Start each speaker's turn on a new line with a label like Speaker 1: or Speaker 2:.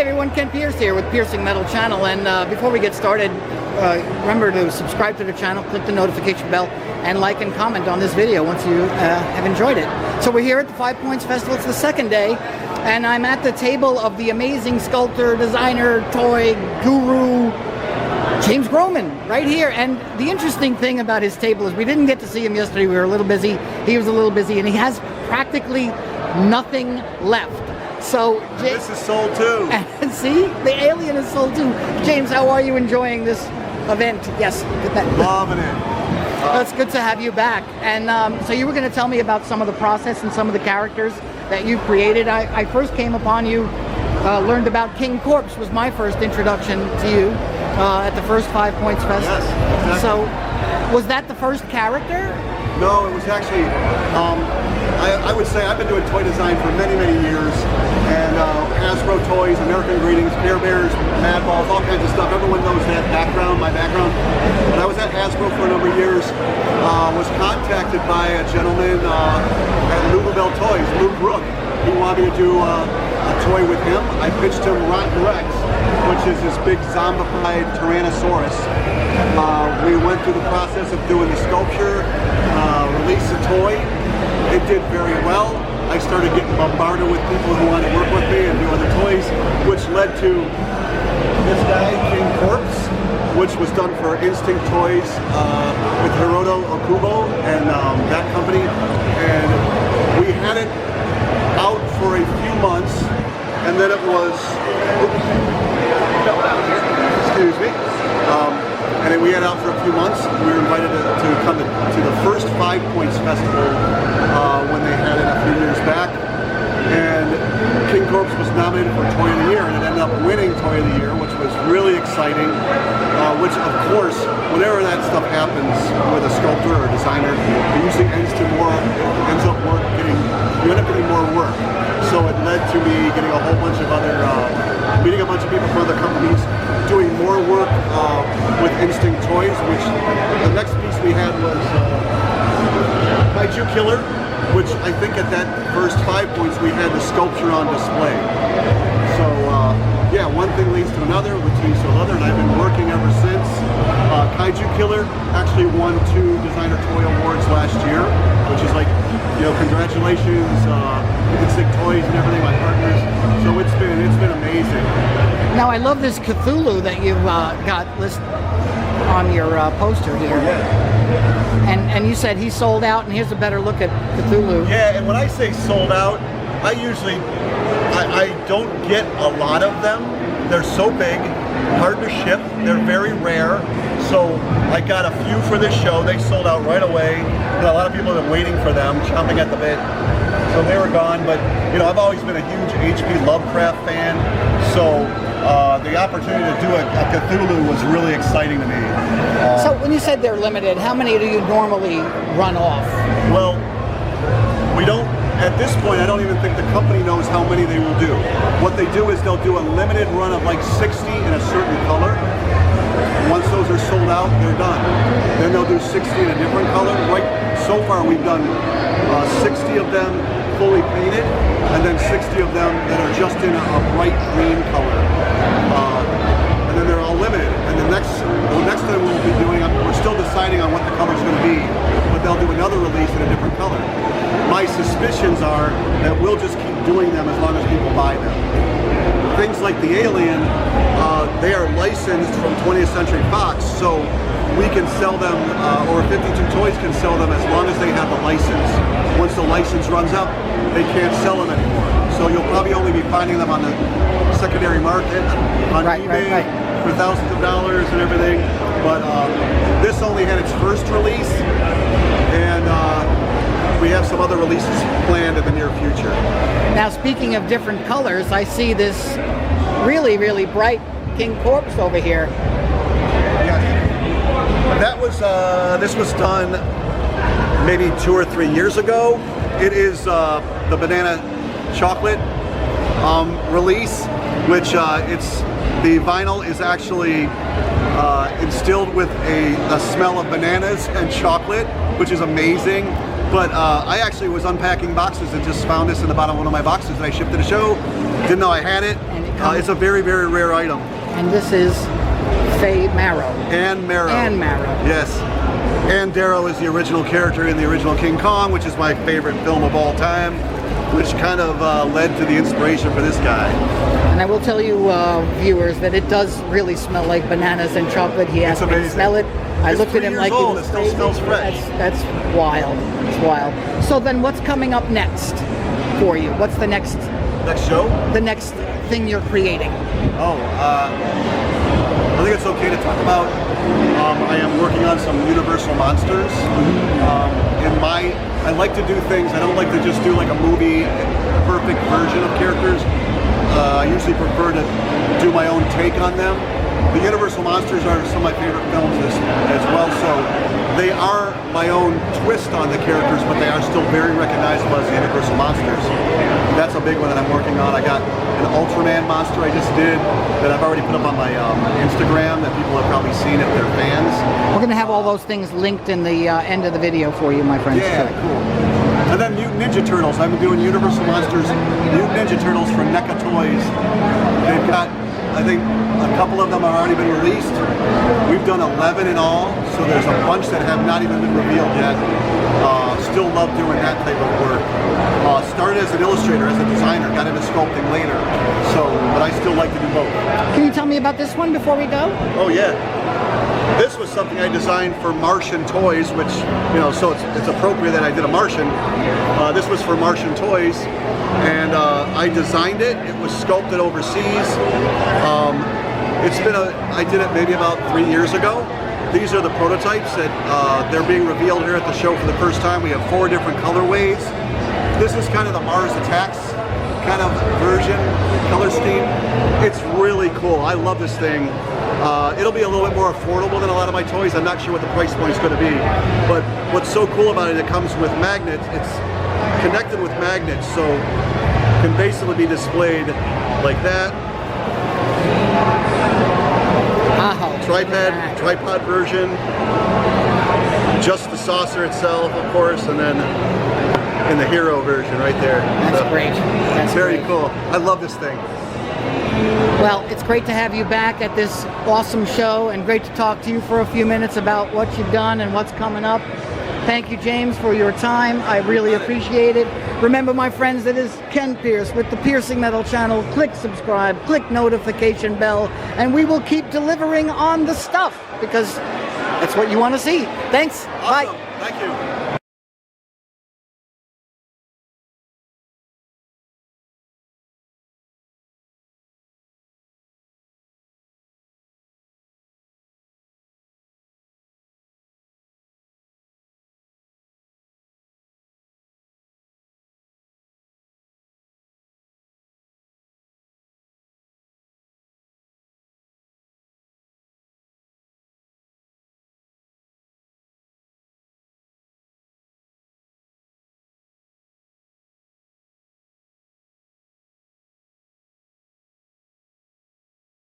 Speaker 1: everyone, Ken Pierce here with Piercing Metal channel, and before we get started, remember to subscribe to the channel, click the notification bell, and like and comment on this video once you have enjoyed it. So we're here at the 5 Points Festival. It's the second day, and I'm at the table of the amazing sculptor, designer, toy guru, James Groman, right here. And the interesting thing about his table is we didn't get to see him yesterday. We were a little busy. He was a little busy, and he has practically nothing left. So
Speaker 2: this is sold too.
Speaker 1: See, the alien is sold too. James, how are you enjoying this event? Yes,
Speaker 2: loving it.
Speaker 1: It's good to have you back. And so you were going to tell me about some of the process and some of the characters that you created. I first came upon you, learned about King Corpse was my first introduction to you at the first 5 Points Fest.
Speaker 2: Yes, exactly.
Speaker 1: So was that the first character?
Speaker 2: No, it was actually, I would say I've been doing toy design for many, many years, and Hasbro toys, American Greetings, Bear Bears, Mad Balls, all kinds of stuff. Everyone knows that background, my background. But I was at Hasbro for a number of years, was contacted by a gentleman at Louisville Toys, Lou Brook. He wanted me to do a toy with him. I pitched him Rotten Rex, which is this big zombified Tyrannosaurus. We went through the process of doing the sculpture, release the toy. It did very well. I started getting bombarded with people who wanted to work with me and do other toys, which led to this guy, King Corpse, which was done for Instinct Toys with Hiroto Okubo and that company. And we had it out for a few months, and then it was, excuse me, and then we had it out for a few months. We were invited to come to the first 5 Points Festival when they had it a few years back, and King Corpse was nominated for Toy of the Year, and it ended up winning Toy of the Year, which was really exciting, which of course, whenever that stuff happens with a sculptor or designer, it usually ends up you end up getting more work. So it led to me getting a whole bunch of other, meeting a bunch of people from other companies, doing more work with Instinct Toys, which the next piece we had was Kaiju Killer, which I think at that first 5 Points we had the sculpture on display. So yeah, one thing leads to another, which leads to another, and I've been working ever since. Kaiju Killer actually won 2 Designer Toy Awards last year, which is like, you know, congratulations, Instinct Toys and everything, my partners. So it's been amazing.
Speaker 1: Now I love this Cthulhu that you've got listed on your poster here.
Speaker 2: Yeah.
Speaker 1: And you said he sold out, and here's a better look at Cthulhu.
Speaker 2: Yeah, and when I say sold out, I usually, I don't get a lot of them. They're so big, hard to ship, they're very rare. So I got a few for this show. They sold out right away. You know, a lot of people have been waiting for them, chomping at the bit. So they were gone, but you know, I've always been a huge H.P. Lovecraft fan. So the opportunity to do a Cthulhu was really exciting to me.
Speaker 1: So when you said they're limited, how many do you normally run off?
Speaker 2: Well, we don't, at this point, I don't even think the company knows how many they will do. What they do is they'll do a limited run of like 60 in a certain color. Once those are sold out, they're done. Then they'll do 60 in a different color. Right, so far we've done 60 of them fully painted, and then 60 of them that are just in a bright green color. And then they're all limited. And the next time we'll be doing, we're still deciding on what the color's going to be, but they'll do another release in a different color. My suspicions are that we'll just keep doing them as long as people buy them. Things like the Alien, they are licensed from 20th Century Fox, so we can sell them, or 52 Toys can sell them as long as they have a license. Once the license runs up, they can't sell them anymore. So you'll probably only be finding them on the secondary market, on eBay, for thousands of dollars and everything. But this only had its first release, and we have some other releases planned in the near future.
Speaker 1: Now, speaking of different colors, I see this really, really bright King Corpse over here.
Speaker 2: Yeah, that was this was done maybe 2 or 3 years ago. It is the banana chocolate release, which the vinyl is actually instilled with a smell of bananas and chocolate, which is amazing. But I actually was unpacking boxes and just found this in the bottom of one of my boxes that I shipped to the show. Didn't know I had it.
Speaker 1: And it
Speaker 2: It's a very, very rare item.
Speaker 1: And this is Faye Marrow.
Speaker 2: Anne Marrow.
Speaker 1: Anne Marrow.
Speaker 2: Yes. Anne Darrow is the original character in the original King Kong, which is my favorite film of all time, which kind of led to the inspiration for this guy.
Speaker 1: And I will tell you, viewers, that it does really smell like bananas and chocolate. He asked me to smell it. I looked at him like
Speaker 2: old.
Speaker 1: it was
Speaker 2: It still
Speaker 1: crazy.
Speaker 2: smells fresh.
Speaker 1: That's wild. It's wild. So then what's coming up next for you? What's the next
Speaker 2: show?
Speaker 1: The next thing you're creating?
Speaker 2: Oh, I think it's okay to talk about. I am working on some Universal monsters. I like to do things. I don't like to just do like a movie perfect version of characters. I usually prefer to do my own take on them. The Universal monsters are some of my favorite films as well. So they are my own twist on the characters, but they are still very recognizable as the Universal monsters. That's a big one that I'm working on. I got an Ultraman monster I just did that I've already put up on my Instagram that people have probably seen if they're fans.
Speaker 1: We're going to have all those things linked in the end of the video for you, my friends.
Speaker 2: Yeah, cool. And then Mutant Ninja Turtles. I've been doing Universal Monsters, Mutant Ninja Turtles for NECA Toys. They've got, I think, a couple of them have already been released. We've done 11 in all, so there's a bunch that have not even been revealed yet. Still love doing that type of work. Started as an illustrator, as a designer, got into sculpting later. But I still like to do both.
Speaker 1: Can you tell me about this one before we go?
Speaker 2: Oh yeah. This was something I designed for Martian Toys, which, so it's appropriate that I did a Martian. This was for Martian Toys, and I designed it. It was sculpted overseas. I did it maybe about 3 years ago. These are the prototypes that they're being revealed here at the show for the first time. We have 4 different colorways. This is kind of the Mars Attacks kind of version, color scheme. It's really cool. I love this thing. It'll be a little bit more affordable than a lot of my toys. I'm not sure what the price point is going to be. But what's so cool about it, it comes with magnets. It's connected with magnets, so it can basically be displayed like that. Tripod version. Just the saucer itself, of course, and then in the hero version right there.
Speaker 1: That's great. That's
Speaker 2: very
Speaker 1: great.
Speaker 2: cool. I love this thing.
Speaker 1: Well, it's great to have you back at this awesome show, and great to talk to you for a few minutes about what you've done and what's coming up. Thank you, James, for your time. I really appreciate it. Remember, my friends, it is Ken Pierce with the Piercing Metal channel. Click subscribe, click notification bell, and we will keep delivering on the stuff because that's what you want to see. Thanks.
Speaker 2: Awesome.
Speaker 1: Bye.